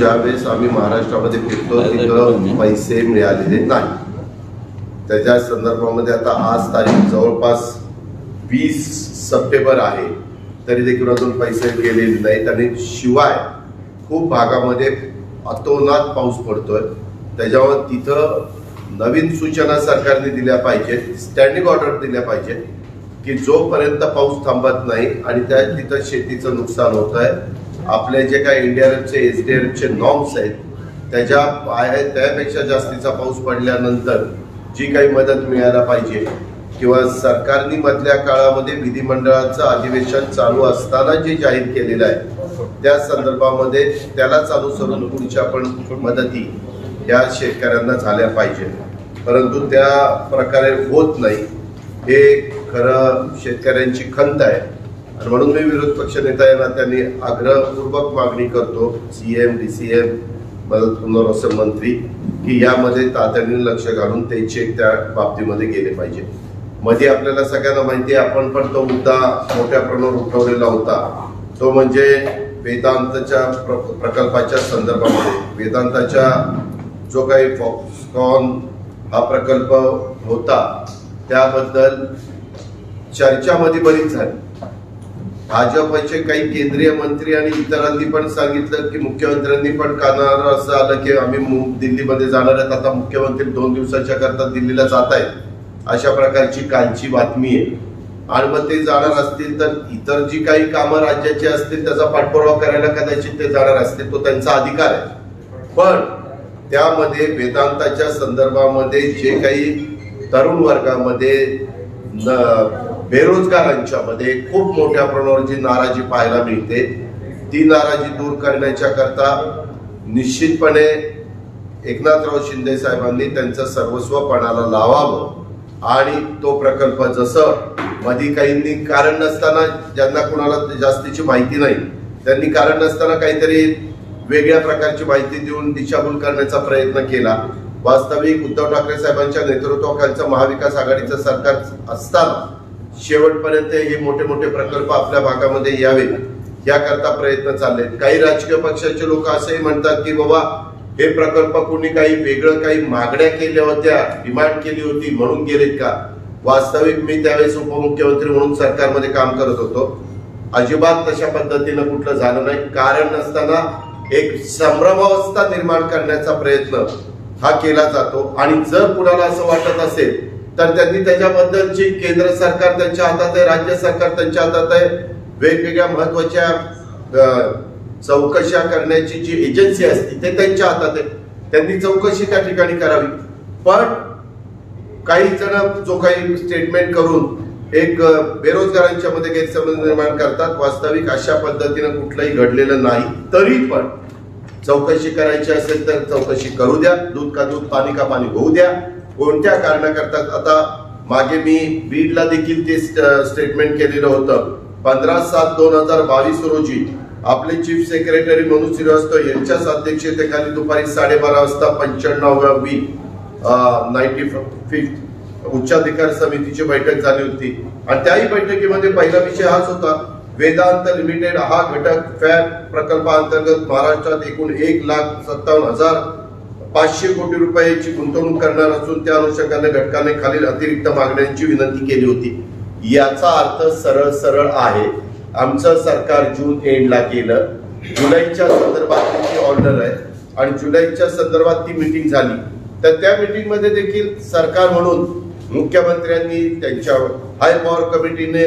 ज्यावेळेस आम्ही महाराष्ट्रामध्ये फिरतो तिथं पैसे मिळालेले नाही. त्याच्या संदर्भामध्ये आता आज तारीख जवळपास 20 सप्टेंबर आहे, तरी देखील अजून पैसे गेलेले नाहीत. आणि शिवाय खूप भागामध्ये अतोनात पाऊस पडतोय. त्याच्यावर तिथं नवीन सूचना सरकारने दिल्या पाहिजेत, स्टँडिंग ऑर्डर दिल्या पाहिजेत की जोपर्यंत पाऊस थांबत नाही आणि त्या तिथं शेतीचं नुकसान होत आहे, आपले जे काही इंडियाचे SDRFचे नॉर्म्स आहेत त्यापेक्षा जास्तीचा पाऊस पडल्यानंतर जी काही मदत मिळायला पाहिजे किंवा सरकारने मधल्या काळामध्ये विधिमंडळाचं अधिवेशन चालू असताना जे जाहीर केलेलं आहे त्या संदर्भामध्ये त्यालाच अनुसरून पुढच्या पण मदती या शेतकऱ्यांना झाल्या पाहिजे. परंतु त्या प्रकारे होत नाही, हे खरं शेतकऱ्यांची खंत आहे. आणि म्हणून मी विरोधी पक्ष नेता या नात्याने आग्रहपूर्वक मागणी करतो CM DCM मदत पुनर्वसन मंत्री की यामध्ये तातडीने लक्ष घालून ते चेक त्या बाबतीमध्ये गेले पाहिजे. मध्ये आपल्याला सगळ्यांना माहिती आहे, आपण पण तो मुद्दा मोठ्या प्रमाणावर उठवलेला होता, तो म्हणजे वेदांतच्या प्रकल्पाच्या संदर्भामध्ये. वेदांताच्या जो काही फॉक्सकॉन हा प्रकल्प होता त्याबद्दल चर्चामध्ये बरीच झाली. भाजपचे काही केंद्रीय मंत्री आणि इतरांनी पण सांगितलं की मुख्यमंत्र्यांनी पण कानावर असं आलं की आम्ही दिल्लीमध्ये जाणार आहेत, आता मुख्यमंत्री 2 दिवसाच्या करता दिल्लीला जात आहेत, अशा प्रकारची कालची बातमी आहे. आणि मग ते जाणार असतील तर इतर जी काही कामं राज्याची असतील त्याचा पाठपुरावा करायला कदाचित ते जाणार असतील, तो त्यांचा अधिकार आहे. पण त्यामध्ये वेदांताच्या संदर्भामध्ये जे काही तरुण वर्गामध्ये बेरोजगारांच्या मध्ये खूप मोठ्या प्रमाणावर जी नाराजी पाहायला मिळते, ती नाराजी दूर करण्याच्या करता निश्चितपणे एकनाथराव शिंदे साहेबांनी त्यांचं सर्वस्व पणाला लावावं. आणि तो प्रकल्प जसं मध्ये काहींनी कारण नसताना, ज्यांना कुणाला जास्तीची माहिती नाही त्यांनी कारण नसताना काहीतरी वेगळ्या प्रकारची माहिती देऊन दिशाभूल करण्याचा प्रयत्न केला. वास्तविक उद्धव ठाकरे साहेबांच्या नेतृत्वाखालचं महाविकास आघाडीचं सरकार असताना शेवटपर्यंत हे मोठे मोठे प्रकल्प आपल्या भागामध्ये यावेत याकरता प्रयत्न चाललेत. काही राजकीय पक्षाचे लोक असंही म्हणतात की बाबा हे प्रकल्प कोणी काही वेगळं काही मागण्या केल्या होत्या, डिमांड केली होती म्हणून गेलेत का. वास्तविक मी त्यावेळेस उपमुख्यमंत्री म्हणून सरकारमध्ये काम करत होतो, अजिबात तशा पद्धतीनं कुठलं झालं नाही. कारण नसताना एक संभ्रमावस्था निर्माण करण्याचा प्रयत्न हा केला जातो. आणि जर कुणाला असं वाटत असेल तर त्यांनी त्याच्याबद्दलची केंद्र सरकार त्यांच्या हातात आहे, राज्य सरकार त्यांच्या हातात आहे, वेगवेगळ्या महत्वाच्या चौकशा करण्याची जी एजन्सी असते ते त्यांच्या हातात आहे, त्यांनी चौकशी त्या ठिकाणी करावी. पण काही जण जो काही स्टेटमेंट करून एक बेरोजगारांच्या मध्ये गैरसमज निर्माण करतात, वास्तविक अशा पद्धतीनं कुठलंही घडलेलं नाही. तरी पण चौकशी करायची असेल तर चौकशी करू द्या, दूध का दूध पाणी का पाणी होऊ द्या. कोणत्या कारणा करतात. आता मागे मी बीडला देखील ते स्टेटमेंट केलेलं होतं. 15/7/2022 रोजी आपले चीफ सेक्रेटरी मनोज श्रीवास्तव यांच्याच अध्यक्षतेखाली दुपारी 12:30 वाजता 95वी 95th उच्चाधिकार समितीची बैठक झाली होती. आणि त्याही बैठकीमध्ये पहिला विषय हाच होता, वेदांत लिमिटेड हा घटक फॅब प्रकल्पाअंतर्गत महाराष्ट्रात एकूण 1,57,500 कोटी रुपयाची गुंतवणूक करणार असून त्या अनुषंगाने घटकाने खालील अतिरिक्त मागण्यांची विनंती केली होती. याचा अर्थ सरळ सरळ आहे, आमचं सरकार जून एंडला केलं, जुलैच्या संदर्भात ती ऑर्डर आहे आणि जुलैच्या संदर्भात ती मीटिंग झाली. तर त्या मीटिंग मध्ये देखील सरकार म्हणून मुख्यमंत्र्यांनी त्यांच्या हाय पॉवर कमिटीने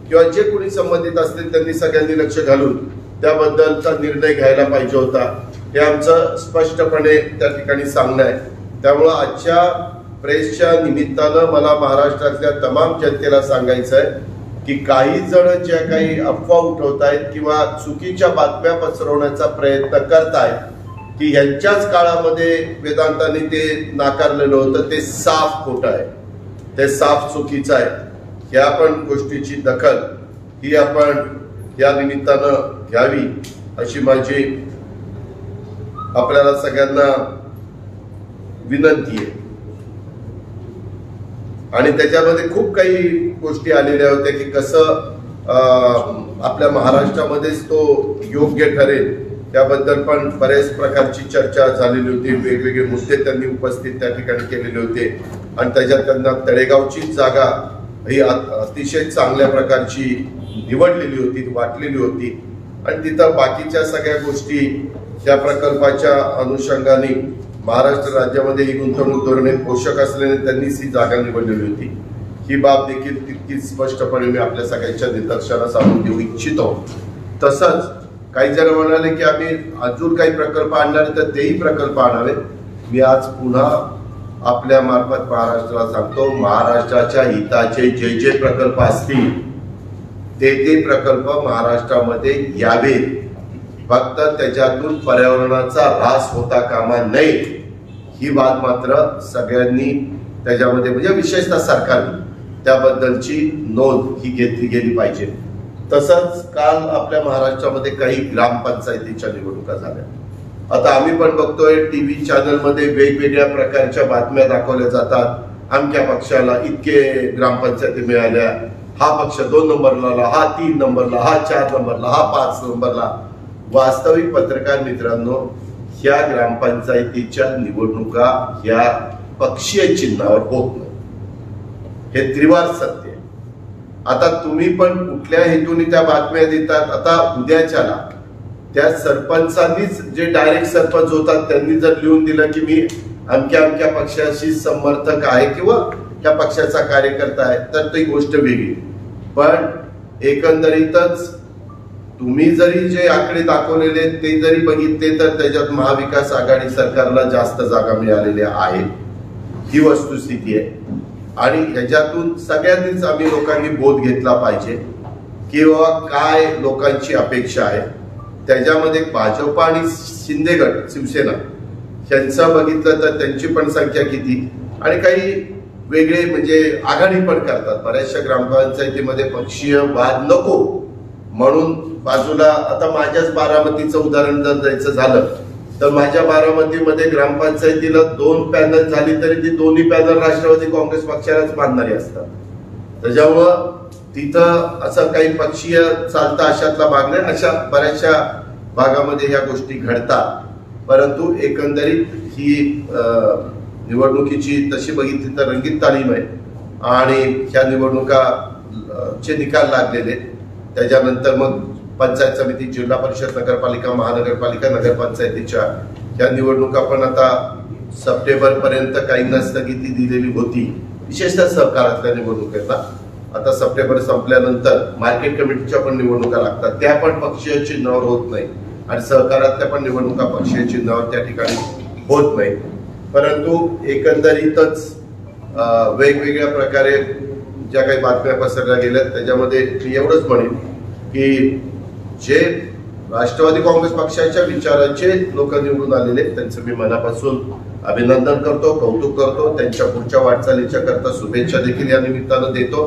किंवा जे कोणी संबंधित असतील त्यांनी सगळ्यांनी लक्ष घालून त्याबद्दलचा निर्णय घ्यायला पाहिजे होता. हे आमचं स्पष्टपणे त्या ठिकाणी सांगणं आहे. त्यामुळं आजच्या प्रेसच्या निमित्तानं मला महाराष्ट्रातल्या तमाम जनतेला सांगायचं आहे की काही जण ज्या काही अफवा उठवत आहेत किंवा चुकीच्या बातम्या पसरवण्याचा प्रयत्न करतायत की यांच्याच काळामध्ये वेदांताने ते नाकारलेलं होतं, ते साफ खोटं आहे, ते साफ चुकीचं आहे. या पण गोष्टीची दखल ही आपण या निमित्तानं घ्यावी अशी माझी आपल्याला सगळ्यांना विनंती आहे. आणि त्याच्यामध्ये खूप काही गोष्टी आलेल्या होत्या की कसं आपल्या महाराष्ट्रामध्येच तो योग्य ठरेल त्याबद्दल पण बऱ्याच प्रकारची चर्चा झालेली होती. वेगवेगळे मुद्दे त्यांनी उपस्थित त्या ठिकाणी केलेले होते आणि त्याच्यात त्यांना तळेगावची जागा ही अतिशय चांगल्या प्रकारची निवडलेली होती, वाटलेली होती आणि तिथं बाकीच्या सगळ्या गोष्टी त्या प्रकल्पाच्या अनुषंगाने महाराष्ट्र राज्यामध्ये ही गुंतवणूक धोरणे पोषक असल्याने त्यांनीच ही जागा निवडलेली होती. ही बाब देखील तितकीच स्पष्टपणे मी आपल्या सगळ्यांच्या निदर्शनास आणून देऊ इच्छितो. तसंच काही जण म्हणाले की आम्ही अजून काही प्रकल्प आणणार तर तेही प्रकल्प आणावे. मी आज पुन्हा आपल्या मार्फत महाराष्ट्राला सांगतो, महाराष्ट्राच्या हिताचे जे जे प्रकल्प असतील ते प्रकल्प महाराष्ट्रामध्ये यावे. फक्त त्याच्यातून पर्यावरणाचा ऱ्हास होता कामा नये ही बात मात्र सगळ्यांनी त्याच्यामध्ये म्हणजे विशेषतः सरकारने त्याबद्दलची नोंद ही घेतली गेली पाहिजे. तसंच काल आपल्या महाराष्ट्रामध्ये काही ग्रामपंचायतीच्या निवडणुका झाल्या. आता आम्ही पण बघतोय टीव्ही चॅनलमध्ये वेगवेगळ्या प्रकारच्या बातम्या दाखवल्या जातात. अमक्या पक्षाला इतके ग्रामपंचायती मिळाल्या, हा पक्ष 2 नंबरला, हा 3 नंबरला, हा 4 नंबरला, हा 5 नंबरला. वास्तविक पत्रकार मित्रांनो, ह्या ग्रामपंचायतीच्या निवडणुका ह्या पक्षीय चिन्हावर होत नाही. हे त्रिवार सत्य. आता तुम्ही पण कुठल्या हेतूने त्या बातम्या देतात. आता उद्याच्याला त्या सरपंचांनीच जे डायरेक्ट सरपंच होतात त्यांनी जर लिहून दिलं की मी अमक्या अमक्या पक्षाशी समर्थक आहे किंवा त्या पक्षाचा कार्यकर्ता आहे तर ती गोष्ट वेगळी. पण एकंदरीतच तुम्ही जरी जे आकडे दाखवलेले ते जरी बघितले तर त्याच्यात महाविकास आघाडी सरकारला जास्त जागा मिळालेल्या आहेत. ही वस्तुस्थिती आहे आणि ह्याच्यातून सगळ्यांनीच आम्ही लोकांनी बोध घेतला पाहिजे किंवा काय लोकांची अपेक्षा आहे. त्याच्यामध्ये भाजप आणि शिंदे गट शिवसेना यांचं बघितलं तर त्यांची पण संख्या किती आणि काही वेगळे म्हणजे आघाडी पण करतात. बऱ्याचशा ग्रामपंचायतीमध्ये पक्षीय वाद नको म्हणून बाजूला. आता माझ्याच बारामतीचं उदाहरण जर द्यायचं झालं तर माझ्या बारामतीमध्ये ग्रामपंचायतीला 2 पॅनल झाली तरी ती दोन्ही पॅनल राष्ट्रवादी काँग्रेस पक्षालाच बांधणारी असतात. त्याच्यामुळं तिथं असं काही पक्षीय चालतं अशातला भाग नाही. अशा बऱ्याचशा भागामध्ये ह्या गोष्टी घडतात. परंतु एकंदरीत ही निवडणुकीची तशी बघितली तर रंगीत तालीम आहे आणि ह्या निवडणुका चे निकाल लागलेले. त्याच्यानंतर मग पंचायत समिती, जिल्हा परिषद, नगरपालिका, महानगरपालिका, नगरपंचायतीच्या ह्या निवडणुका पण आता सप्टेंबर पर्यंत काहींना स्थगिती दिलेली होती, विशेषतः सहकारातल्या निवडणुकीला. आता सप्टेंबर संपल्यानंतर मार्केट कमिटीच्या पण निवडणुका लागतात, त्या पण पक्षीय चिन्हावर होत नाही आणि सहकारातल्या पण निवडणुका पक्षीय चिन्हावर त्या ठिकाणी होत नाही. परंतु एकंदरीतच वेगवेगळ्या प्रकारे ज्या काही बातम्या पसरल्या गेल्या त्याच्यामध्ये मी एवढंच म्हणेन की जे राष्ट्रवादी काँग्रेस पक्षाच्या विचाराचे लोक निवडून आलेले त्यांचं मी मनापासून अभिनंदन करतो, कौतुक करतो. त्यांच्या पुढच्या वाटचालीच्या करता शुभेच्छा देखील या निमित्तानं देतो.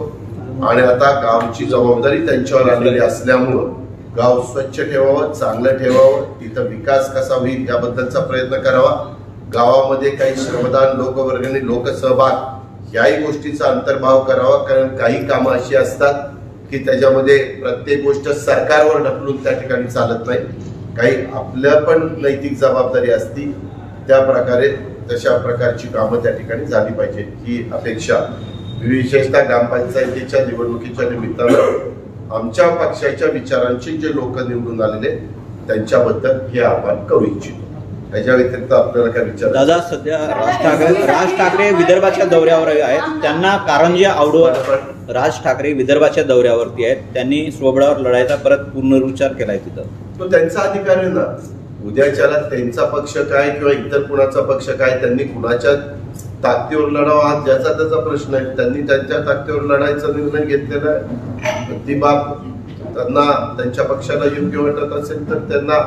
आणि आता गावची जबाबदारी त्यांच्यावर आलेली असल्यामुळं गाव स्वच्छ ठेवावं, चांगलं ठेवावं, तिथं विकास कसा होईल याबद्दलचा प्रयत्न करावा. गावामध्ये काही श्रमदान, लोकवर्गणी, लोकसहभाग याही गोष्टीचा अंतर्भाव करावा. कारण काही कामं अशी असतात की त्याच्यामध्ये प्रत्येक गोष्ट सरकारवर ढकलून त्या ठिकाणी चालत नाही. काही आपल्या पण नैतिक जबाबदारी असती. त्या प्रकारे तशा प्रकारची कामं त्या ठिकाणी झाली पाहिजे ही अपेक्षा विशेषतः ग्रामपंचायतीच्या निवडणुकीच्या निमित्तानं आमच्या पक्षाच्या विचारांचे जे लोक निवडून आलेले त्यांच्याबद्दल हे आपण करू इच्छितो. याच्या व्यतिरिक्त आपल्याला काय विचार? दादा, सध्या राज ठाकरे विदर्भाच्या दौऱ्यावर आहेत. त्यांना कारंजी आवडवर राज ठाकरे विदर्भाच्या दौऱ्यावरती आहेत. त्यांनी स्वबळावर लढायचा परत पुनरुच्चार केलाय तिथं. तो त्यांचा अधिकार आहे ना. उद्याच्याला त्यांचा पक्ष काय किंवा इतर कुणाचा पक्ष काय, त्यांनी कुणाच्या ताकदीवर लढावा हा ज्याचा त्याचा प्रश्न आहे. त्यांनी त्यांच्या ताकदीवर लढायचा निर्णय घेतलेला आहे. ती बाब त्यांना त्यांच्या पक्षाला योग्य वाटत असेल तर त्यांना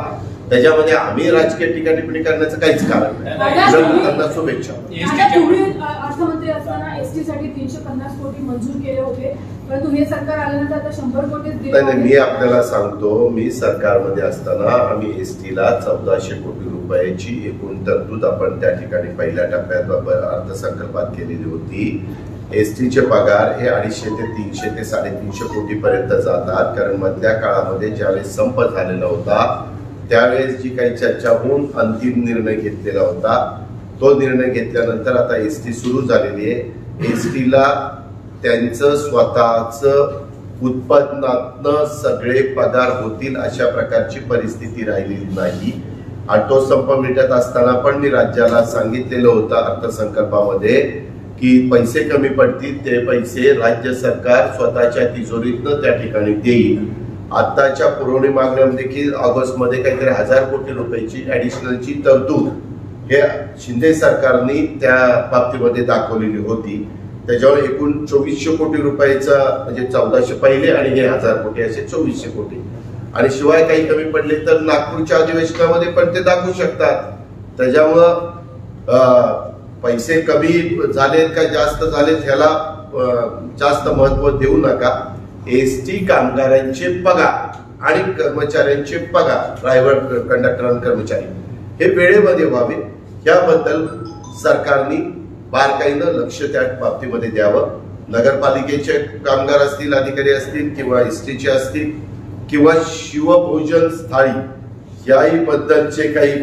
त्याच्यामध्ये आम्ही राजकीय टीका-टिप्पणी करण्याचं काहीच कारण नाही. त्यांना शुभेच्छा. अर्थमंत्री असताना एसटी साठी 350 कोटी मंजूर केले होते, परंतु हे सरकार आल्यानंतर आता 100 कोटी दिले. नाही, मी आपल्याला सांगतो, मी सरकारमध्ये असताना आम्ही एसटीला 1400 कोटी रुपयाची एकूण तरतूद आपण त्या ठिकाणी पहिल्या टप्प्यात अर्थसंकल्पात केलेली होती. एसटीचे पगार हे 250 ते 300 ते 350 कोटी पर्यंत जातात. कारण मधल्या काळामध्ये ज्यावेळेस संप झालेला होता त्यावेळेस जी काही चर्चा होऊन अंतिम निर्णय घेतलेला होता, तो निर्णय घेतल्यानंतर आता एसटी सुरू झालेली आहे. एसटीला त्यांचं स्वतःचं उत्पन्नातनं सगळे पगार होतील अशा प्रकारची परिस्थिती राहिलेली नाही. आणि तो संप मिटत असताना पण मी राज्याला सांगितलेलं होतं अर्थसंकल्पामध्ये की पैसे कमी पडतील, ते पैसे राज्य सरकार स्वतःच्या तिजोरीतनं त्या ठिकाणी देईल. आताच्या पुरवणी मागण्यामध्ये देखील ऑगस्टमध्ये काहीतरी 1000 कोटी रुपयाची ऍडिशनलची तरतूद हे शिंदे सरकारने त्या बाबतीमध्ये दाखवलेली होती. त्याच्यावर एकूण 2400 कोटी रुपयाचा म्हणजे 1400 पहिले आणि हे 1000 कोटी असे 2400 कोटी. आणि शिवाय काही कमी पडले तर नागपूरच्या अधिवेशनामध्ये पण ते दाखवू शकतात. त्याच्यामुळं पैसे कमी झालेत का जास्त झालेत ह्याला जास्त महत्व देऊ नका. एसटी कामगारांचे पगार आणि कर्मचाऱ्यांचे पगार, ड्रायव्हर, कंडक्टर, कर्मचारी हे वेळेमध्ये व्हावे याबद्दल सरकारने बारकाईनं लक्ष त्या बाबतीमध्ये द्यावं. नगरपालिकेचे कामगार असतील, अधिकारी असतील किंवा एसटीचे असतील किंवा शिवभोजन थाळी याही बद्दलचे काही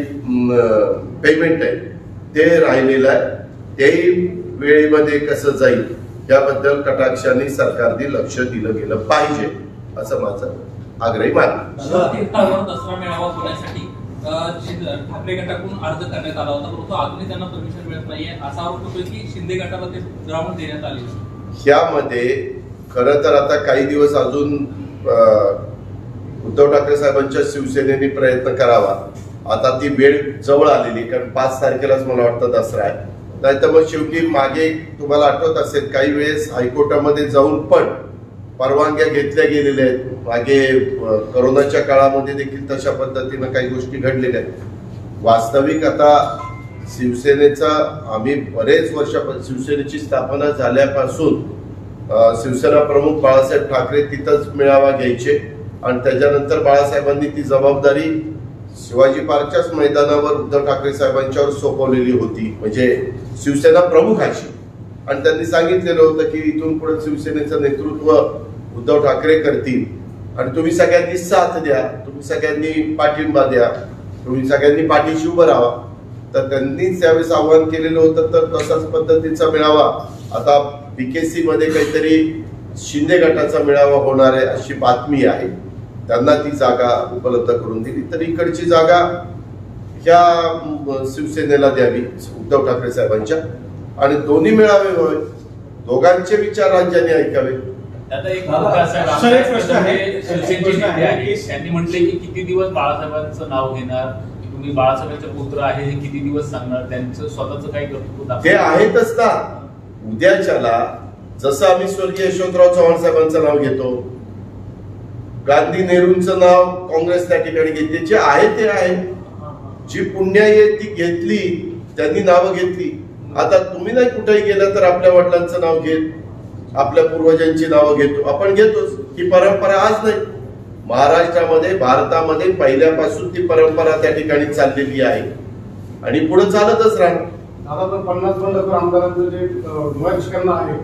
पेमेंट आहे ते राहिलेलं आहे, तेही वेळेमध्ये कसं जाईल याबद्दल कटाक्षाने सरकारने लक्ष दिलं गेलं पाहिजे असं माझं आग्रही मानणं. दसरा मेळावा होण्यासाठी ठाकरे गटाकडून अर्ज करण्यात आला होता, परंतु अजूनही त्यांना परमिशन मिळत नाहीये असा आरोप होतोय की शिंदे गटाला ते ग्राउंड देण्यात आले. यामध्ये खरं तर आता काही दिवस अजून उद्धव ठाकरे साहेबांच्या शिवसेनेने प्रयत्न करावा. आता ती वेळ जवळ आलेली, कारण 5 तारखेलाच मला वाटतं दसरा आहे. नाहीतर मग शेवटी मागे तुम्हाला आठवत असेल काही वेळेस हायकोर्टामध्ये जाऊन पण परवानग्या घेतल्या गेलेल्या आहेत. मागे करोनाच्या काळामध्ये देखील तशा पद्धतीनं काही गोष्टी घडलेल्या आहेत. वास्तविक आता शिवसेनेचा आम्ही बरेच वर्षापासून शिवसेनेची स्थापना झाल्यापासून शिवसेना प्रमुख बाळासाहेब ठाकरे तिथंच मेळावा घ्यायचे आणि त्याच्यानंतर बाळासाहेबांनी ती जबाबदारी शिवाजी पार्कच्याच मैदानावर उद्धव ठाकरे साहेबांच्यावर सोपवलेली होती, म्हणजे शिवसेना प्रमुखाची. आणि त्यांनी सांगितलेलं होतं की इथून पुढे शिवसेनेचं नेतृत्व उद्धव ठाकरे करतील आणि तुम्ही सगळ्यांनी साथ द्या, तुम्ही सगळ्यांनी पाठिंबा द्या, तुम्ही सगळ्यांनी पाठीशी उभं राहा. तर त्यांनीच त्यावेळेस आवाहन केलेलं होतं. तर तसाच पद्धतीचा मेळावा आता बीकेसी मध्ये काहीतरी शिंदे गटाचा मेळावा होणार आहे अशी बातमी आहे. त्यांना ती जागा उपलब्ध करून दिली तर इकडची जागा ह्या शिवसेनेला द्यावी उद्धव ठाकरे साहेबांच्या आणि दोन्ही मेळावे व्हावे, दोघांचे विचार राज्याने ऐकावे. आता एक प्रश्न आहे, त्यांनी म्हटले की किती दिवस बाळासाहेबांचं नाव घेणार, तुम्ही बाळासाहेबांचे पुत्र आहे हे किती दिवस सांगणार, त्यांचं स्वतःच काही कर्तृत्व ते आहेतच ना. उद्याच्याला जसं आम्ही स्वर्गीय यशवंतराव चव्हाण साहेबांचं नाव घेतो, गांधी नेहरूंचं नाव काँग्रेस त्या ठिकाणी घेतली, जे आहे ते आहे. जी पुण्याई ती घेतली, त्यांनी नावं घेतली. आता तुम्ही नाही कुठेही गेलं तर आपल्या वडिलांचं नाव घेत, आपल्या पूर्वजांची नावं घेतो, आपण घेतोच. ही परंपरा आज नाही, महाराष्ट्रामध्ये भारतामध्ये पहिल्यापासून ती परंपरा त्या ठिकाणी चाललेली आहे आणि पुढे चालतच राहणार. दादा तर 50 आमदारांचं जे मर्ज करणं आहे,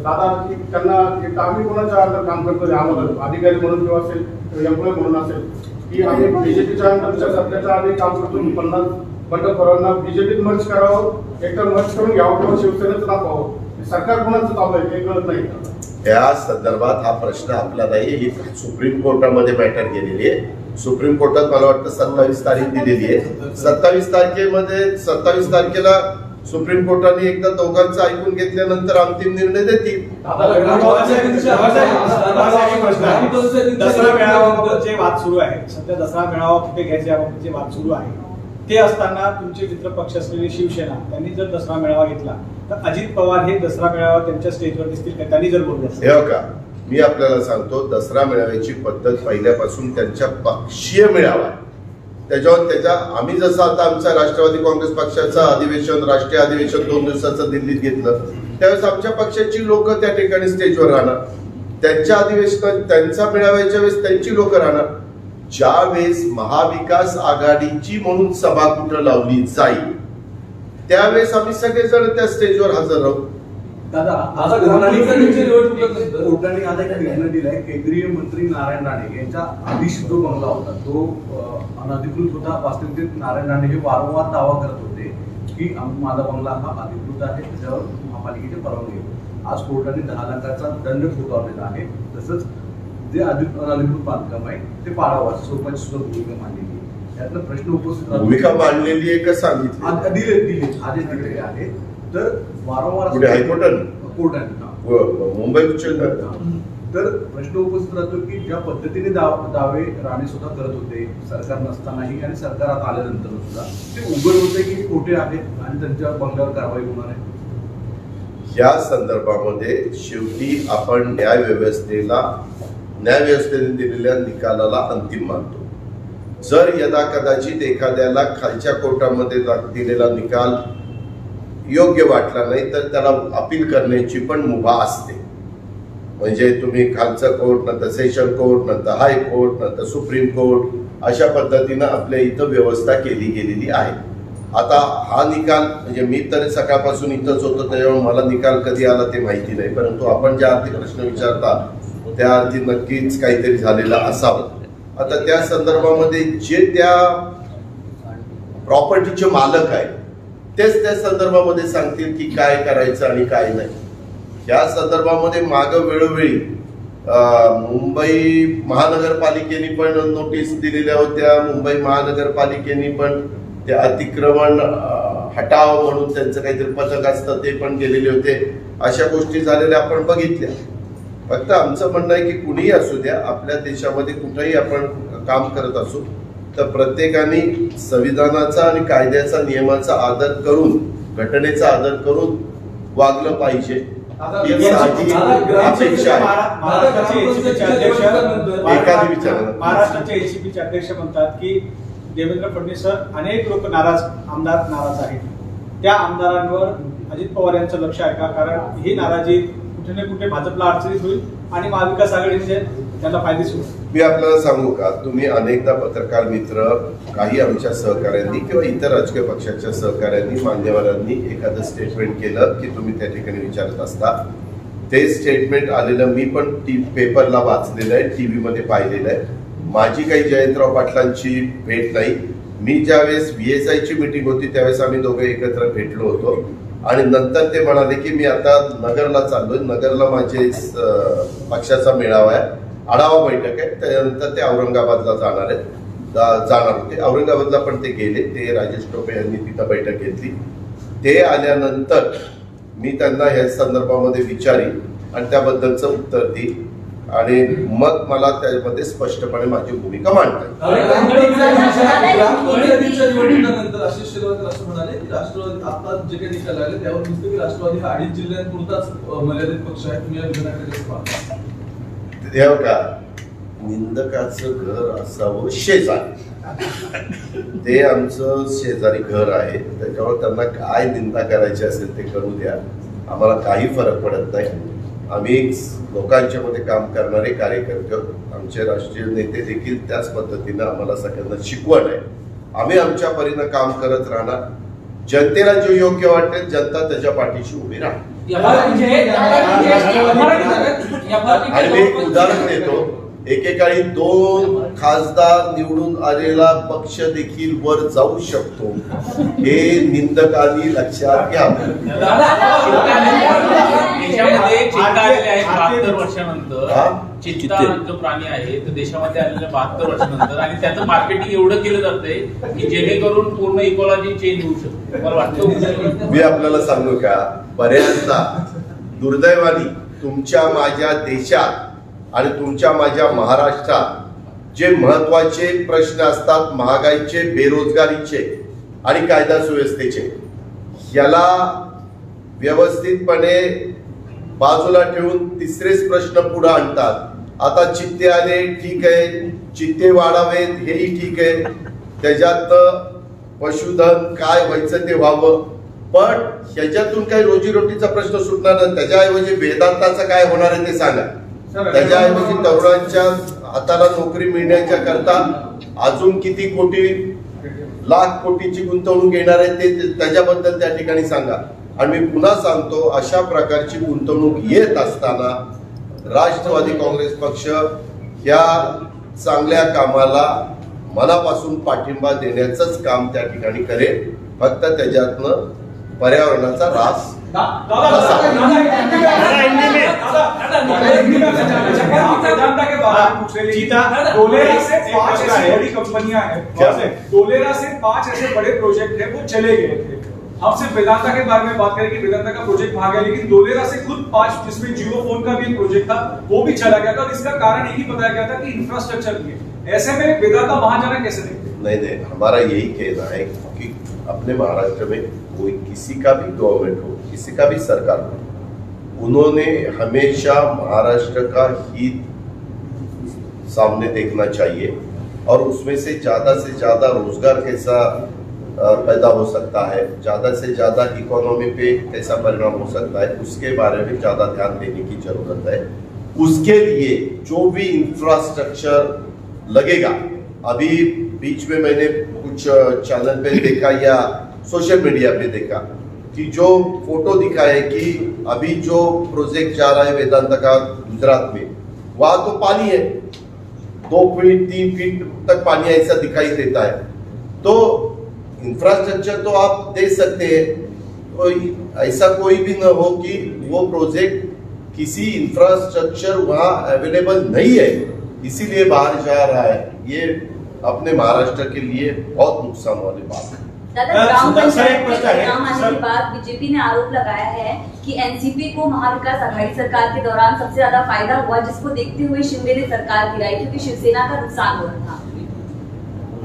दादा त्यांना आम्ही कोणाच्या अंडर काम करतो, आम्हाला अधिकारी म्हणून किंवा असेल एम्प्लॉय म्हणून असेल की आम्ही बीजेपीच्या अंडरच्या सध्याच्या आम्ही काम करतो. 50 बंडखोरांना बीजेपीत मर्ज करावं, एकतर मर्ज करून घ्यावं किंवा शिवसेनेचं दाखवावं. सरकार कोणाचं चालू आहे हे कळत नाही. या संदर्भात हा प्रश्न आपला नाही, ही सुप्रीम कोर्टामध्ये मॅटर गेलेली आहे. सुप्रीम कोर्टात मला वाटतं 27 तारीख दिलेली आहे. 27 तारखेला सुप्रीम कोर्टाने एकदा दोघांचं ऐकून घेतल्यानंतर अंतिम निर्णय देतील. दसरा मेळाव्याबाबतचे वाद सुरू आहे, सध्या दसरा मेळावा कुठे घ्यायचे याबाबतचे वाद सुरू आहे. ते असताना तुमचे मित्रपक्ष असलेली शिवसेना त्यांनी जर दसरा मेळावा घेतला तर अजित पवार हे दसरा मेळावा त्यांच्या स्टेजवर दिसतील का, त्यांनी जर बोलले हे का. मी आपल्याला सांगतो, दसरा मेळाव्याची पद्धत पहिल्यापासून त्यांच्या पक्षीय मेळावा आहे. त्याच्यावर आम्ही जसं आता आमच्या राष्ट्रवादी काँग्रेस पक्षाचं अधिवेशन, राष्ट्रीय अधिवेशन 2 दिवसाचं दिल्लीत घेतलं, त्यावेळेस आमच्या पक्षाची लोक त्या ठिकाणी स्टेजवर राहणार, त्यांच्या अधिवेशनात त्यांचा मेळाव्याच्या वेळेस त्यांची लोक राहणार. ज्या वेळेस महाविकास आघाडीची म्हणून सभा कुठं लावली जाईल त्यावेळेस आम्ही सगळेजण त्या स्टेजवर हजर राहू. दादा आता ग्रामपंचायतीची निवडणूक कोर्टाने आता एक निर्णय दिलाय. केंद्रीय मंत्री नारायण राणे यांचा आदेश जो बंगला होता तो अनधिकृत होता. वास्तविकतेत नारायण राणे हे वारंवार दावा करत होते की माझा बंगला हा अधिकृत आहे, त्याच्यावर महापालिकेची परवानगी आहे. आज कोर्टाने 10 लाखाचा दंड ठोठावलेला आहे. तसंच जे अनधिकृत बांधकाम आहे ते पाडावं अशा स्वरूपाची सुद्धा भूमिका मांडलेली आहे. त्यातनं प्रश्न उपस्थित राहतो, भूमिका मांडलेली आहे का सांगितलं दिले आदेश दिलेले आहे. तर वारंवार कुठे हायकोर्टाने कोर्टाने मुंबई उच्च न्यायालयात तर प्रश्न उपस्थित राहतो की ज्या पद्धतीने दावे राणे सुद्धा करत होते सरकार नसतानाही आणि सरकारात आल्यानंतर सुद्धा ते उघड होते की खोटे आहेत आणि त्यांच्या बंगल्यावर कारवाई होणार आहे. या संदर्भामध्ये शेवटी आपण न्यायव्यवस्थेने दिलेल्या निकालाला अंतिम मानतो. जर यदा कदाचित एखाद्याला खालच्या कोर्टामध्ये दिलेला निकाल योग्य वाटला नाही तर त्याला अपील करण्याची पण मुभा असते. म्हणजे तुम्ही खालचं कोर्ट, नंतर सेशन कोर्ट, नंतर हायकोर्ट, नंतर सुप्रीम कोर्ट, अशा पद्धतीनं आपल्या इथं व्यवस्था केली गेलेली आहे. आता हा निकाल म्हणजे मी तर सकाळपासून इथंच होतो त्याच्यामुळे मला निकाल कधी आला ते माहिती नाही, परंतु आपण ज्या अर्थी प्रश्न विचारता त्या अर्थी नक्कीच काहीतरी झालेलं असावं. आता त्या संदर्भामध्ये जे त्या प्रॉपर्टीचे मालक आहेत तेच त्या संदर्भामध्ये सांगतील की काय करायचं आणि काय नाही. या संदर्भामध्ये मागं वेळोवेळी मुंबई महानगरपालिकेने पण नोटीस दिलेल्या होत्या. मुंबई महानगरपालिकेने पण ते अतिक्रमण हटाव म्हणून त्यांचं काहीतरी पथक असतं ते पण गेलेले होते. अशा गोष्टी झालेल्या आपण बघितल्या. फक्त आमचं म्हणणं आहे की कुणीही असू द्या, आपल्या देशामध्ये कुठेही आपण काम करत असू तर प्रत्येकाने संविधानाचा आणि कायद्याचा नियमाचा आदर करून, घटनेचा आदर करून वागलं पाहिजे. महाराष्ट्राचे एसीपीचे अध्यक्ष म्हणतात की देवेंद्र फडणवीस सर अनेक लोक आमदार नाराज आहेत. त्या आमदारांवर अजित पवार यांचं लक्ष आहे का? कारण ही नाराजी कुठे ना कुठे भाजपला अडचणीत होईल आणि महाविकास आघाडीचे त्यांना फायदेशीर होईल. मी आपल्याला सांगू का, तुम्ही अनेकदा पत्रकार मित्र, काही आमच्या सहकाऱ्यांनी किंवा इतर राजकीय पक्षाच्या सहकाऱ्यांनी, मान्यवरांनी एखादं स्टेटमेंट केलं की तुम्ही त्या ठिकाणी विचारत असता. ते स्टेटमेंट आलेलं मी पण पेपरला वाचलेलं आहे, टीव्ही मध्ये पाहिलेलं आहे. माझी काही जयंतराव पाटलांची भेट नाही. मी ज्यावेळेस VSI ची मीटिंग होती त्यावेळेस आम्ही दोघे एकत्र भेटलो होतो आणि नंतर ते म्हणाले की मी आता नगरला चाललोय, नगरला माझे पक्षाचा मेळावा आहे, आढावा बैठक आहे, त्यानंतर ते औरंगाबादला जाणार होते. औरंगाबादला पण ते गेले. ते राजेश टोपे यांनी तिथं बैठक घेतली. ते आल्यानंतर मी त्यांना या संदर्भामध्ये विचारीन आणि त्याबद्दलचं उत्तर देईन आणि मग मला त्यामध्ये स्पष्टपणे माझी भूमिका मांडता निवडणुकीनंतर आशिष शेलारकर असं म्हणाले की राष्ट्रवादी आता जे काही निकाल आले त्यावर दिसतं की राष्ट्रवादी हा 2.5 जिल्ह्यांपुरताच मर्यादित पक्ष आहे. तुम्ही या विधानाकडे कसं पाहता? देव का निंदकाचं घर असावं शेजारी, ते आमचं शेजारी घर आहे. त्याच्यावर त्यांना काय निंदा करायची असेल ते करू द्या, आम्हाला काही फरक पडत नाही. आम्ही लोकांच्या मध्ये काम करणारे कार्यकर्ते, आमचे राष्ट्रीय नेते देखील त्याच पद्धतीनं आम्हाला सगळ्यांना शिकवण आहे. आम्ही आमच्या परीनं काम करत राहणार. जनतेला जे योग्य वाटेल जनता त्याच्या पाठीशी उभी राहणार. आणि मी एक उदाहरण देतो. एकेकाळी 2 खासदार निवडून आलेला पक्ष देखील वर जाऊ शकतो, हे निंदकांनी लक्षात घ्यावं. देशामध्ये चित्ता आलेले आहेत 72 वर्षानंतर. चित्ता जो प्राणी आहे तो देशामध्ये आलेल्या 72 वर्षानंतर आणि त्याचं मार्केटिंग एवढं केलं जातंय की जेणेकरून पूर्ण इकॉलॉजी चेंज होऊ शकते. मला वाटतं मी आपल्याला सांगू का, बऱ्याचदा दुर्दैवानी तुमच्या माझ्या देशात आणि तुमच्या माझ्या महाराष्ट्रात जे महत्वाचे प्रश्न असतात, महागाईचे, बेरोजगारीचे आणि कायदा सुव्यवस्थेचे, याला व्यवस्थितपणे बाजूला ठेवून तिसरेच प्रश्न पुढे आणतात. आता चित्ते आले, ठीक आहे, चित्ते वाढावेत हेही ठीक आहे, त्याच्यात पशुधन काय व्हायचं ते व्हावं, पण ह्याच्यातून काही रोजीरोटीचा प्रश्न सुटणार नाही. त्याच्याऐवजी वेदांताचं काय होणार आहे ते सांगा. त्याच्याऐवजी तरुणांच्या हाताला नोकरी मिळण्याच्या करता अजून किती कोटी, लाख कोटीची गुंतवणूक येणार आहे ते त्याच्याबद्दल त्या ठिकाणी सांगा. आणि मी पुन्हा सांगतो, अशा प्रकारची गुंतवणूक येत असताना राष्ट्रवादी काँग्रेस पक्ष या चांगल्या कामाला मनापासून पाठिंबा देण्याचंच काम त्या ठिकाणी करेल. फक्त त्याच्यातनं पर्यावरणाचा ऱ्हास डोलेरा से 5 ऐसी बड़ी कंपनियां हैं, डोलेरा से 5 ऐसे बड़े प्रोजेक्ट है वो चले गए थे. हम सिर्फ वेदांता के बारे में बात करें कि वेदांता का प्रोजेक्ट भाग गया, लेकिन डोलेरा से खुद 5 जिसमें जियो फोन का भी एक प्रोजेक्ट था वो भी चला गया था. और इसका कारण एक ही बताया गया था कि इंफ्रास्ट्रक्चर नहीं है. ऐसे में वेदांता वहां जाना कैसे देखते? नहीं, हमारा यही कहना है कि अपने महाराष्ट्र में कोई किसी का भी गवर्नमेंट हो, किसी का भी सरकार हो, उन्होंने हमेशा महाराष्ट्र का हित सामने देखना चाहिए और उसमें से ज्यादा रोजगार कैसा पैदा हो सकता है, ज्यादा से ज्यादा इकोनॉमी पे कैसा परिणाम हो सकता है, उसके बारे में ज्यादा ध्यान देने की जरूरत है. उसके लिए जो भी इंफ्रास्ट्रक्चर लगेगा, अभी बीच में मैंने कुछ चैनल पे देखा या सोशल मीडिया पे देखा कि जो फोटो दिखा है कि अभी जो प्रोजेक्ट जा रहा है वेदांता का गुजरात में, वहां तो पानी है, 2 फीट 3 फीट तक पानी ऐसा दिखाई देता है. तो इंफ्रास्ट्रक्चर तो आप दे सकते हैं, तो ऐसा कोई भी न हो कि वो प्रोजेक्ट किसी इंफ्रास्ट्रक्चर वहां अवेलेबल नहीं है इसीलिए बाहर जा रहा है. ये अपने महाराष्ट्र के लिए बहुत नुकसान वाली बात है. दादा, ग्राम पंचायत में नाम आने के बाद बीजेपी ने आरोप लगाया है कि एनसीपी को महाविकास आघाड़ी सरकार के दौरान सबसे ज्यादा फायदा हुआ, जिसको देखते हुए शिंदे ने सरकार गिराई क्योंकि शिवसेना का नुकसान हो रहा था.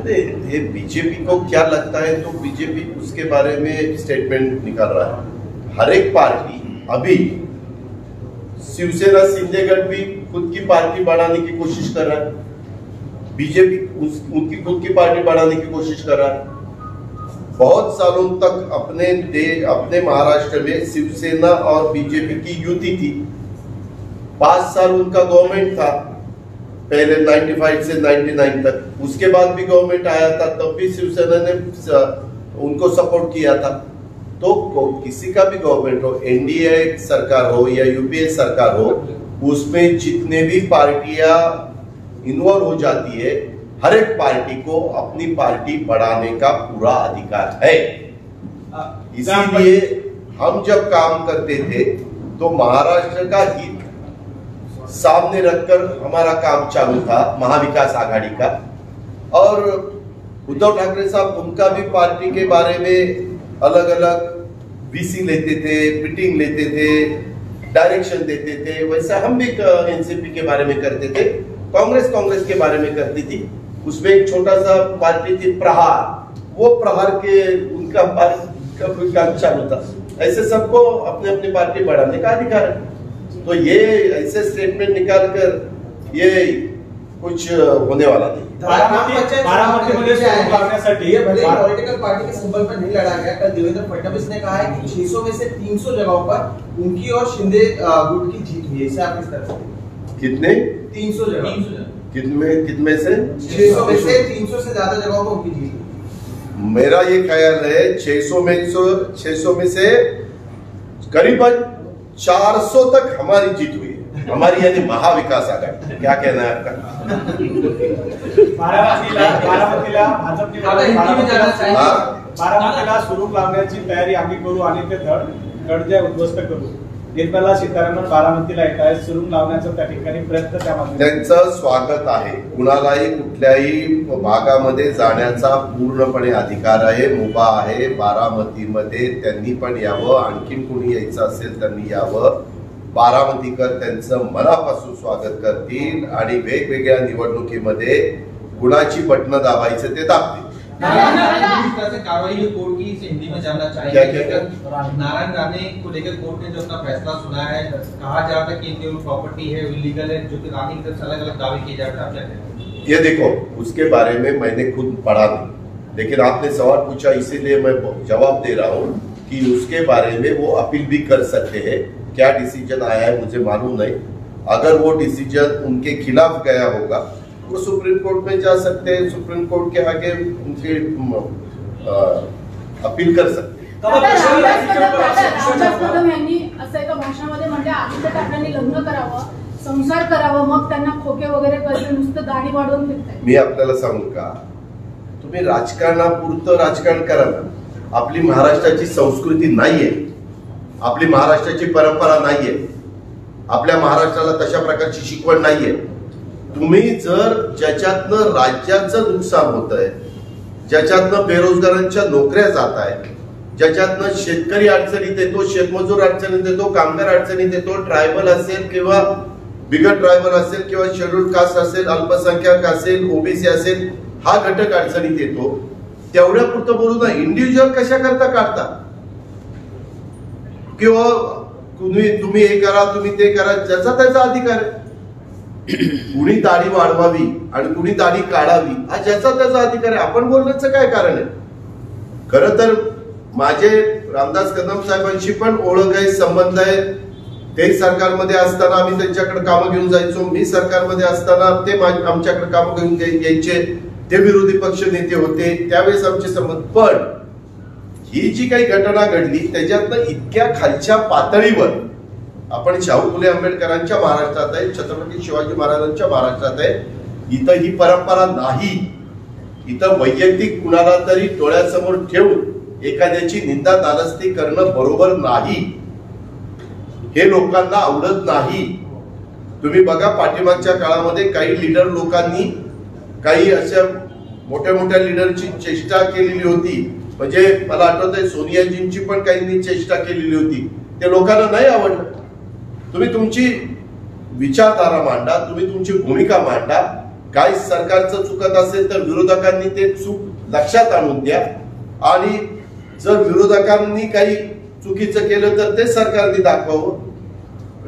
अरे ये बीजेपी को क्या लगता है, तो बीजेपी उसके बारे में स्टेटमेंट निकाल रहा है. हर एक पार्टी, अभी शिवसेना शिंदे गठ भी खुद की पार्टी बढ़ाने की कोशिश कर रहा है, बीजेपी उनकी खुद की पार्टी बढ़ाने की कोशिश कर रहा है. बहुत सालों तक अपने महाराष्ट्र में शिवसेना और बीजेपी की युति थी. 5 साल उनका गवर्नमेंट था, पहले 95 से 99 तक. उसके बाद भी गवर्नमेंट आया था, तब भी शिवसेना ने उनको सपोर्ट किया था. तो किसी का भी गवर्नमेंट हो, एनडीए सरकार हो या यूपीए सरकार हो, उसमें जितने भी पार्टियां इन्वॉल्व हो जाती है, हर एक पार्टी को अपनी पार्टी बढ़ाने का पूरा अधिकार है. इसीलिए हम जब काम करते थे तो महाराष्ट्र का हित सामने रखकर हमारा काम चालू था, महाविकास आघाड़ी का. और उद्धव ठाकरे साहब, उनका भी पार्टी के बारे में अलग अलग वीसी लेते थे, मीटिंग लेते थे, डायरेक्शन देते थे. वैसा हम भी एनसीपी के बारे में करते थे, कांग्रेस के बारे में करती थी. उसमें एक छोटा सा पार्टी थी प्रहार, वो प्रहार के उनका कोई काम चालू था. ऐसे सबको अपने अपनी पार्टी बढ़ाने का अधिकार है. तो ये ऐसे स्टेटमेंट निकाल कर ये कुछ होने वाला नहीं. पॉलिटिकल पार्टी के सिंबल पर नहीं लड़ा गया. कल देवेंद्र फडणवीस ने कहा है कि 600 में से 300 जगहों पर उनकी और शिंदे गुट की जीत हुई है. इसे आप किस तरह से? कितने? 300 जगह. कितने से? 600 में से 300 से ज्यादा जगहों पर उनकी जीत. मेरा ये ख्याल है 600 में से करीबन 400 तक हमारी जीत हुई है, हमारी यानी महाविकास आघाड़ी. क्या कहना है आपका? बारामतीला सुरू लावण्याची तयारी आम्ही करू आणि ते गड जे उद्ध्वस्त करू. निर्मला सीतारामन बारामतीला येत आहेत, सुरू लावण्याचा त्या ठिकाणी प्रयत्न त्यांचं स्वागत आहे. कुणालाही कुठल्याही भागामध्ये जाण्याचा पूर्णपणे अधिकार आहे, मुभा आहे. बारामतीमध्ये त्यांनी पण यावं, आणखीन कोणी यायचं असेल त्यांनी यावं. बारामतीकर त्यांचं मनापासून स्वागत करतील आणि वेगवेगळ्या निवडणुकीमध्ये कुणाची बटणं दाबायचं ते दाबतील. कार्रवाई कोर्ट की हिंदी में जानना क्या? नारायण राणे को लेकर कोर्ट ने जो अपना फैसला सुनाया है, कहा जा रहा है कि इनकी प्रॉपर्टी है इलीगल है, जो कि रानी की तरफ से अलग अलग दावे किए जा रहे हैं. ये देखो, उसके बारे में मैंने खुद पढ़ा नहीं, लेकिन आपने सवाल पूछा इसीलिए मैं जवाब दे रहा हूँ कि उसके बारे में वो अपील भी कर सकते हैं. क्या डिसीजन आया है मुझे मालूम नहीं. अगर वो डिसीजन उनके खिलाफ गया होगा वो सुप्रीम कोर्ट में जा सकते हैं, सुप्रीम कोर्ट के आगे उनके अपील कर सकते हैं. रामदास कदम यांनी असं एका भाषणामध्ये म्हटलं आदित्य ठाकरेंनी लग्न करावं, संसार करावं, मग त्यांना खोके वगैरे करते, नुसतं दाढी वाढवून फिरताय. मी आपल्याला सांगू का, तुम्ही राजकारणापुरतं राजकारण करा ना. आपली महाराष्ट्राची संस्कृती नाहीये, आपली महाराष्ट्राची परंपरा नाहीये, आपल्या महाराष्ट्राला तशा प्रकारची शिकवण नाहीये. तुम्ही जर ज्याच्यातनं राज्याचं नुकसान होत आहे, ज्याच्यातनं बेरोजगारांच्या नोकऱ्या जात आहेत, ज्याच्यातनं शेतकरी अडचणीत येतो, शेतमजूर अडचणीत येतो, कामगार अडचणीत येतो, ट्रायबल असेल किंवा बिगर ट्रायबल असेल किंवा शेड्यूल कास्ट असेल, अल्पसंख्याक असेल, ओबीसी असेल, हा घटक अडचणीत येतो, तेवढ्या पुरतं बोलू ना. इंडिव्हिज्युअल कशा करता काढता किंवा तुम्ही हे करा, तुम्ही ते करा, ज्याचा त्याचा अधिकार आहे. कुणी दाढी वाढवावी आणि कुणी दाढी काढावी हा ज्याचा त्याचा अधिकार आहे. आपण बोलण्याचं काय कारण आहे? खरं तर माझे रामदास कदम साहेबांशी पण ओळख आहे, संबंध आहे. ते सरकारमध्ये असताना आम्ही त्यांच्याकडे कामं घेऊन जायचो, मी सरकारमध्ये असताना ते आमच्याकडे कामं घेऊन यायचे. ते विरोधी पक्ष नेते होते, त्यावेळेस आमचे संबंध. पण ही जी काही घटना घडली त्याच्यातनं इतक्या खालच्या पातळीवर आपण शाहू फुले आंबेडकरांच्या महाराष्ट्रात आहे, छत्रपती शिवाजी महाराजांच्या महाराष्ट्रात आहे. इथं ही परंपरा नाही. इथं वैयक्तिक कुणाला तरी डोळ्यासमोर ठेवून एखाद्याची निंदा नालस्ती करणं बरोबर नाही. हे लोकांना आवडत नाही. तुम्ही बघा, पाठीमागच्या काळामध्ये काही लीडर लोकांनी काही अशा मोठ्या मोठ्या लीडरची चेष्टा केलेली होती. म्हणजे मला आठवतंय सोनियाजींची पण काहींनी चेष्टा केलेली होती. ते लोकांना नाही आवडलं. तुम्ही तुमची विचारधारा मांडा, तुम्ही तुमची भूमिका मांडा. काय सरकारचं चुकत असेल तर विरोधकांनी ते चूक लक्षात आणून द्या, आणि जर विरोधकांनी काही चुकीचं केलं तर ते सरकारने दाखवावं.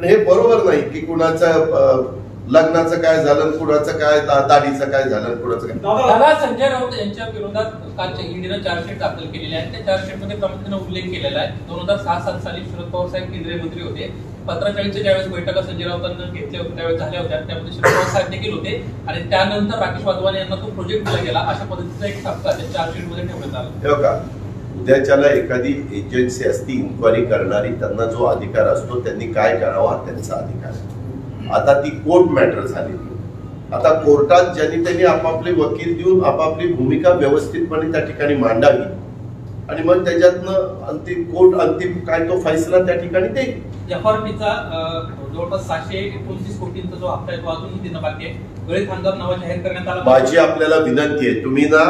हे बरोबर नाही की कुणाचं लग्नाचं काय झालं, कुणाचं काय दाढीचं काय झालं, कुणाचं काय. दादा, संजय राऊत यांच्या विरोधात कालच्या ईडीनं चार्जशीट दाखल केलेली आहे. त्या चार्जशीटमध्ये प्रामुख्याने उल्लेख केलेला आहे 2006-07 साली शरद पवार साहेब केंद्रीय मंत्री होते. 1540च्या ज्यावेळेस बैठका संजय राऊतांना घेतल्या होत्या त्यावेळेस झाल्या होत्या, त्यामध्ये शरद पवार साहेब देखील होते, आणि त्यानंतर राकेश वाधवान यांना तो प्रोजेक्ट दिला गेला. अशा पद्धतीचा एक ठपका त्या चार्जशीटमध्ये ठेवण्यात आला. हो का? उद्याच्याला एखादी एजन्सी असती इन्क्वायरी करणारी, त्यांना जो अधिकार असतो त्यांनी काय करावा त्यांचा अधिकार आहे. आता ती कोर्ट मॅटर झालेली. आता कोर्टात ज्यांनी त्यांनी आपापले वकील देऊन आपापली भूमिका व्यवस्थितपणे त्या ठिकाणी मांडावी, आणि मग त्याच्यातनं अंतिम काय तो फैसला त्या ठिकाणी देईल. एफआरपीचा जवळपास 729 कोटींचा जो हप्ता आहे तो अजूनही देणं बाकी आहे. गळीत हंगाम नावा जाहीर करण्यात आला. माझी आपल्याला विनंती आहे, तुम्ही ना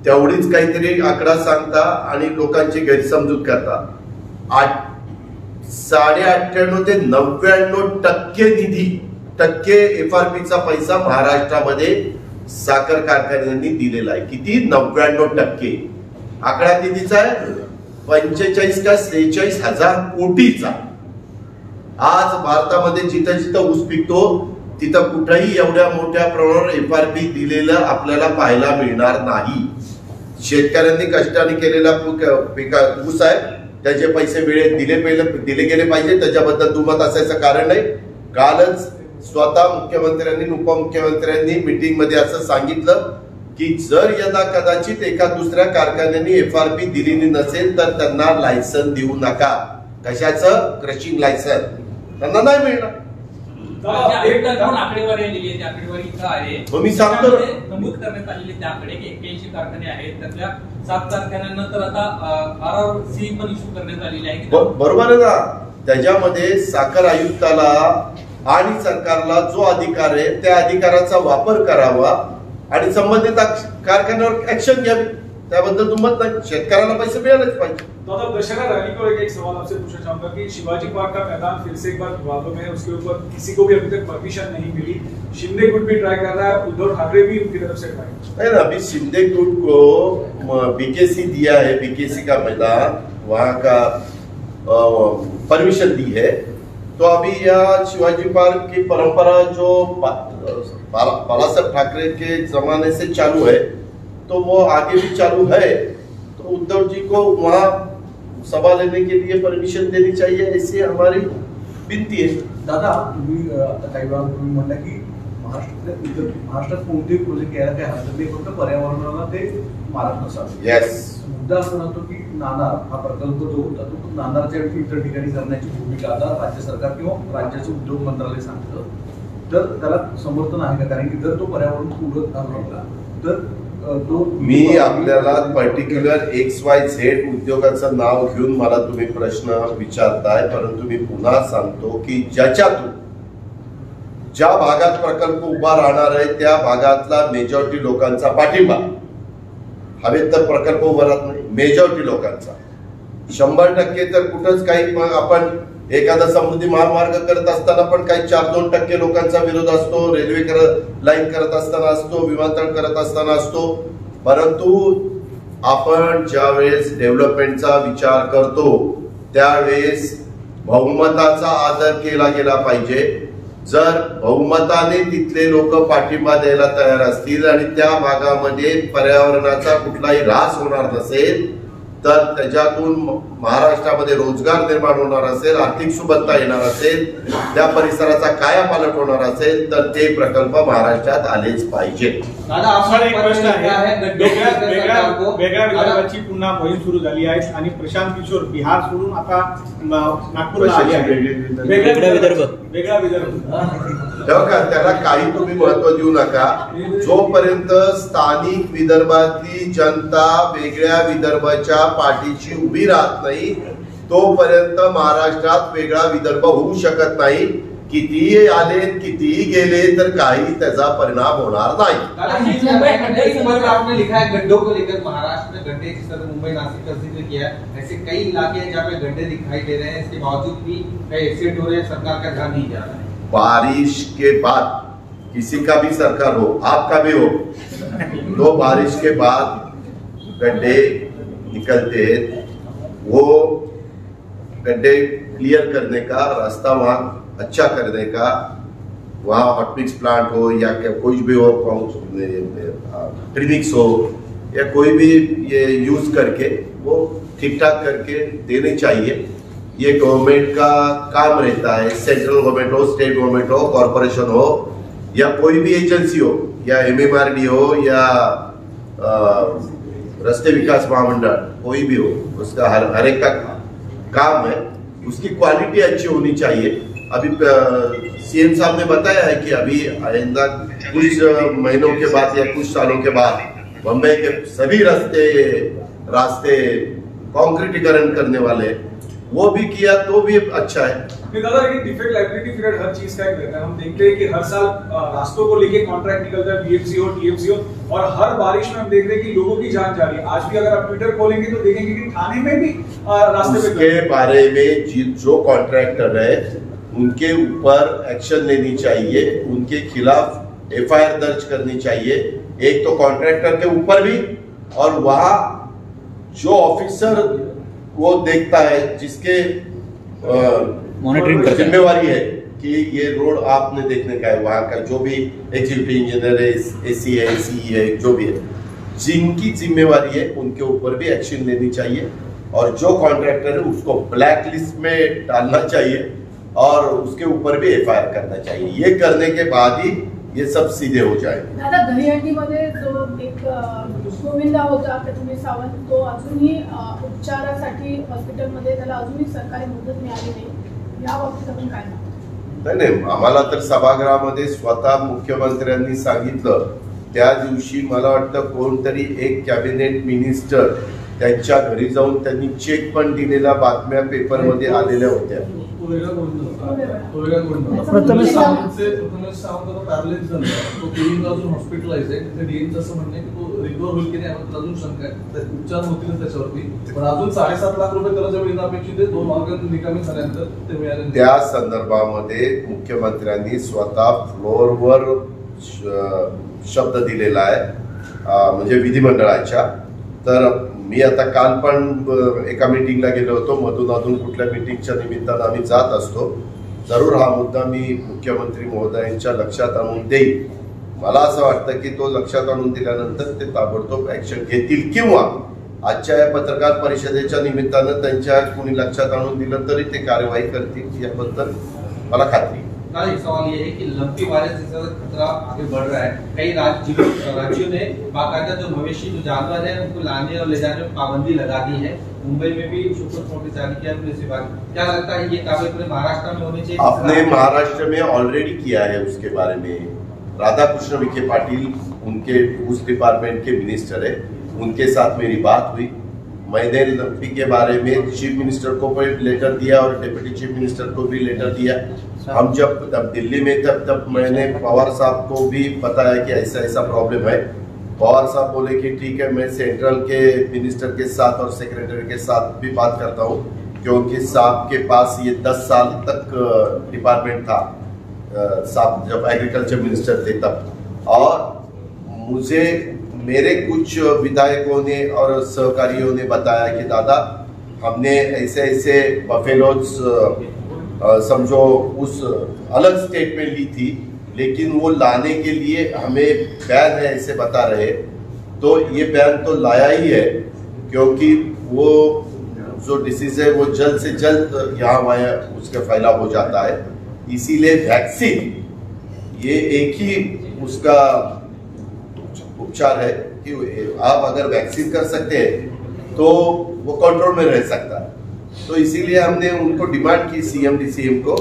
तेवढीच काहीतरी आकडा सांगता आणि लोकांची गैरसमजूत करता. 98.5 ते 99% टक्के एफआरपीचा पैसा महाराष्ट्रामध्ये साखर कारखान्यांनी दिलेला आहे. किती? 99%. आकडा कितीचा आहे? 45 का 46 हजार कोटीचा. आज भारतामध्ये जिथं जिथं ऊस पिकतो तिथं कुठेही एवढ्या मोठ्या प्रमाणावर एफआरपी दिलेलं आपल्याला पाहायला मिळणार नाही. शेतकऱ्यांनी कष्टाने केलेला ऊस आहे, त्याचे पैसे वेळेत दिले गेले पाहिजे, त्याच्याबद्दल दुमत असायचं कारण नाही. कालच स्वतः मुख्यमंत्र्यांनी उपमुख्यमंत्र्यांनी मीटिंग मध्ये असं सांगितलं की जर यदा कदाचित एका दुसऱ्या कारखान्याने एफआरपी दिलेली नसेल तर त्यांना लायसन देऊ नका. कशाचं? क्रशिंग लायसन त्यांना नाही मिळणार. आकडेवारी आलेली आहे, ती आकडेवारी इथं आहे. मी सांगतो नमूद करण्यात आलेले त्या आकडे 81 कारखाने आहेत, त्यातल्या 7 कारखान्यांनंतर आता आरआरसी पण इश्यू करण्यात आलेली आहे. बरोबर आहे ना. त्याच्यामध्ये साखर आयुक्ताला आणि सरकारला जो अधिकार आहे त्या अधिकाराचा वापर करावा आणि संबंधित कारखान्यावर ऍक्शन घ्यावी. त्याबद्दल दुमत नाही. शेतकऱ्याला पैसे मिळालेच पाहिजे. दादा, दशहरा रैली को एक सवाल आपसे पूछना चाहूंगा कि शिवाजी पार्क का मैदान फिर से एक बार विवादों में, उसके ऊपर किसी को भी अभी तक परमिशन नहीं मिली. शिंदे गुट भी ट्राई कर रहा है, उद्धव ठाकरे भी उनकी तरफ से ट्राई. नहीं ना, अभी शिंदे गुट को बीकेसी दिया है, बीकेसी का मैदान वहाँ का परमिशन दी है. तो अभी यह शिवाजी पार्क की परंपरा जो बालासाहेब ठाकरे के जमाने से चालू है तो वो आगे भी चालू है. तो उद्धव जी को वहाँ सभा लेने के लिए परमिशन देनी चाहिए, ऐसी हमारी विनंती है. दादा, तुम्ही आता काही वेळा तुम्ही म्हणता की महाराष्ट्रात कोणतेही प्रोजेक्ट यायला काय हरकत नाही, फक्त पर्यावरणाला ते मारत नसावे. येस, मुद्दा असं म्हणतो की नाणार हा प्रकल्प जो होता तो नांदारच्या इतर ठिकाणी करण्याची भूमिका आता राज्य सरकार किंवा राज्याचं उद्योग मंत्रालय सांगतं, तर त्याला समर्थन आहे का? कारण की जर तो पर्यावरण पूरक ठरला तर तो मी आपल्याला पर्टिक्युलर XYZ उद्योगाचं नाव घेऊन मला तुम्ही प्रश्न विचारताय, परंतु मी पुन्हा सांगतो की ज्याच्यातून ज्या भागात प्रकल्प उभा राहणार आहे त्या भागातला मेजॉरिटी लोकांचा पाठिंबा, हवेत तर प्रकल्प उभा राहत नाही, मेजॉरिटी लोकांचा 100% तर कुठंच काही. मग आपण एखादा समृद्धी महामार्ग करत असताना पण काही 4-2% लोकांचा विरोध असतो, रेल्वे लाईन करत असताना असतो, विमानतळ करत असताना असतो. परंतु आपण ज्या वेळेस डेव्हलपमेंटचा विचार करतो त्यावेळेस बहुमताचा आदर केला गेला पाहिजे. जर बहुमताने तिथले लोक पाठिंबा द्यायला तयार असतील आणि त्या भागामध्ये पर्यावरणाचा कुठलाही ऱ्हास होणार नसेल, तर त्याच्यातून महाराष्ट्रामध्ये रोजगार निर्माण होणार असेल, आर्थिक सुबत्ता येणार असेल, त्या परिसराचा कायापालट होणार असेल, तर ते प्रकल्प महाराष्ट्रात आलेच पाहिजे. एक प्रश्न आहे, वेगळ्या विदर्भाची पुन्हा मोहीम सुरू झाली आहे आणि प्रशांत किशोर बिहार सोडून आता नागपूरला आले आहेत. वेगळा विदर्भ त्याला काही तुम्ही महत्व देऊ नका. जोपर्यंत स्थानिक विदर्भातली जनता वेगळ्या विदर्भाच्या पाठीशी उभी राहत नाही तोपर्यंत महाराष्ट्रात वेगळा विदर्भ होऊ शकत नाही. कितीही आले कितीही गेले तर काही त्याचा परिणाम होणार नाही. आपने लिखा है गड्ढों को लेकर महाराष्ट्र में गड्ढे, जिस तरह मुंबई नासिक का जिक्र किया है, ऐसे कई इलाके हैं जहाँ पे गड्ढे दिखाई दे रहे हैं, इसके बावजूद भी कई एक्सीडेंट हो रहे हैं, सरकार का ध्यान नहीं जा रहा है. बारिश के बाद किसी का भी सरकार हो, आपका भी हो, तो बारिश के बाद गड्ढे निकलते हैं. वो गड्ढे क्लियर करने का रास्ता वहाँ अच्छा करने का, वहाँ हॉटमिक्स प्लांट हो या कोई भी हो, प्रीमिक्स हो या कोई भी ये यूज करके वो ठीक ठाक करके देने चाहिए. ये गवर्नमेंट का काम रहता है. सेंट्रल गवर्नमेंट हो, स्टेट गवर्नमेंट हो, कॉरपोरेशन हो या कोई भी एजेंसी हो या MMRD हो या राष्ट्रीय विकास महामंडल, कोई भी हो, उसका हर एक का काम है. उसकी क्वालिटी अच्छी होनी चाहिए. अभी CM साहब ने बताया है कि अभी आइंदा कुछ महीनों के बाद या कुछ सालों के बाद बम्बई के सभी रास्ते कंक्रीटीकरण करने वाले, वो भी किया तो भी अच्छा है. दादा, ये डिफेक्ट लाइबिलिटी पीरियड हर चीज का एक रहता है. हम देखते हैं कि हर साल रास्तों को लेके कॉन्ट्रैक्ट निकलता है, BFC हो, TFC हो, और हर बारिश में हम देख रहे हैं कि लोगों की जान जा रही है. आज भी अगर आप ट्विटर खोलेंगे तो देखेंगे कि थाने में भी रास्ते पे के बारे में जो कॉन्ट्रैक्टर है उनके ऊपर एक्शन लेनी चाहिए, उनके खिलाफ FIR दर्ज करनी चाहिए. एक तो कॉन्ट्रैक्टर के ऊपर भी, और वहां जो ऑफिसर वो देखता है जिसके मॉनिटरिंग जिम्मेवारी है कि ये रोड आपने देखने का है, वहां का जो भी एग्जीक्यूटिव इंजीनियर है, AC है, CE है, जो भी है, जिनकी जिम्मेवारी है उनके ऊपर भी एक्शन लेनी चाहिए. और जो कॉन्ट्रैक्टर है उसको ब्लैक लिस्ट में डालना चाहिए और उसके ऊपर भी FIR करना चाहिए. ये करने के बाद ही ये सब सीधे हो जाएंगे. दादा, दहीहंडीमध्ये जो एक गोविंदा होता प्रथमेश सावंत, तो अजूनही उपचारासाठी हॉस्पिटलमध्ये, त्याला अजूनही सरकारी मदत मिळाली नाही. या बाबतीत आपण काय म्हणतो? नाही, आम्हाला तर सभागृहामध्ये स्वतः मुख्यमंत्र्यांनी सांगितलं. त्या दिवशी मला वाटतं कोणतरी एक कॅबिनेट मिनिस्टर त्यांच्या घरी जाऊन त्यांनी चेक पण दिलेल्या बातम्या पेपरमध्ये आलेल्या होत्या. प्रथमेश सावंत पॅरालाइज झाला, तो पुढील अजून हॉस्पिटलाइज आहे. तिथे DMचं असं म्हणणं आहे की तो रिकवर होईल की नाही याबद्दल अजून शंका आहे. उपचार होतील त्याच्यावरती, पण अजून 7.5 लाख रुपये त्याला जेवढे अपेक्षित आहे 2 ऑर्गन निकामी झाल्यानंतर ते मिळाले. त्या संदर्भामध्ये मुख्यमंत्र्यांनी स्वतः फ्लोअरवर शब्द दिलेला आहे, म्हणजे विधिमंडळाच्या. तर मी आता काल पण एका मीटिंगला गेलो होतो. मधून कुठल्या मीटिंगच्या निमित्तानं आम्ही जात असतो. जरूर हा मुद्दा मी मुख्यमंत्री महोदयांच्या लक्षात आणून देईल. मला असं वाटतं की तो लक्षात आणून दिल्यानंतर ते ताबडतोब ऍक्शन घेतील, किंवा आजच्या या पत्रकार परिषदेच्या निमित्तानं त्यांच्या कुणी लक्षात आणून दिलं तरी ते कार्यवाही करतील याबद्दल मला खात्री. उनका एक सवाल ये है कि लंपी वायरस जैसा खतरा आगे बढ़ रहा है। कई राज्यों ने बाकायदा जो मवेशी जो जानवर है उनको लाने और ले जाने में पाबंदी लगा दी है। मुंबई में भी सुप्रीम कोर्ट ने जारी किया इसी बात। क्या लगता है ये कार्रवाई पूरे महाराष्ट्र में होनी चाहिए? आपने महाराष्ट्र में ऑलरेडी किया है उसके बारे में। राधाकृष्ण विखे पाटिल उनके उस डिपार्टमेंट के मिनिस्टर है, उनके साथ मेरी बात हुई। मैंने लंपी के बारे में चीफ मिनिस्टर को भी लेटर दिया और डिप्टी चीफ मिनिस्टर को भी लेटर दिया। हम जब दिल्ली में तब मैंने पवार साहब को भी बताया कि ऐसा ऐसा प्रॉब्लम है। पवार साहब बोले कि ठीक है, मैं सेंट्रल के मिनिस्टर के साथ और सेक्रेटरी के साथ भी बात करता हूँ, क्योंकि साहब के पास ये 10 साल तक डिपार्टमेंट था, साहब जब एग्रीकल्चर मिनिस्टर थे तब। और मुझे मेरे कुछ विधायकों ने और सहकारियों ने बताया कि दादा हमने ऐसे ऐसे बफेलोज समझो उस अलग स्टेट में ली थी, लेकिन वो लाने के लिए हमें बैन है ऐसे बता रहे। तो ये बैन तो लाया ही है, क्योंकि वो जो डिसीज है वो जल्द से जल्द यहाँ वहाँ उसका फैलाव हो जाता है। इसीलिए वैक्सीन ये एक ही उसका उपचार है कि आप अगर वैक्सीन कर सकते हैं तो वो कंट्रोल में रह सकता है। तो इसीलिए हमने उनको डिमांड की सीएम डीसीएम को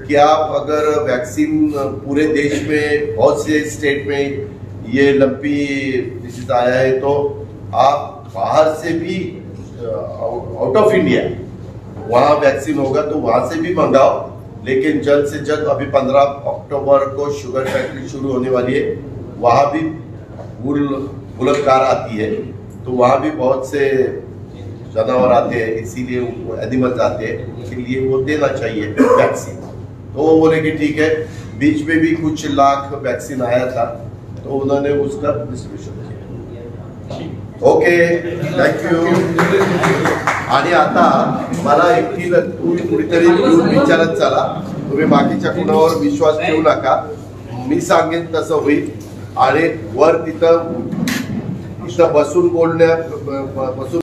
कि आप अगर वैक्सीन पूरे देश में बहुत से स्टेट में ये लंपी डिसीज आया है तो आप बाहर से भी आउट ऑफ इंडिया वहाँ वैक्सीन होगा तो वहाँ से भी मंगाओ। लेकिन जल्द से जल्द अभी 15 अक्टूबर को शुगर फैक्ट्री शुरू होने वाली है, वहाँ भी बुलेट कार आती है, तो वहाँ भी बहुत से जानवर आते हैं, इसीलिए उनको एनिमल्स आते हैं, इसलिए वो देना चाहिए वैक्सीन। तो वो बोले कि ठीक है। बीच में भी कुछ लाख वैक्सीन आया था तो उन्होंने उसका डिस्ट्रीब्यूशन किया। Okay, thank you. आणि आता मला एकटीला कुणीतरी विचारत चला, तुम्ही बाकीच्या कुणावर विश्वास ठेवू नका, मी सांगेन तसं होईल। आणि वर तिथं बसून बोलण्या बसून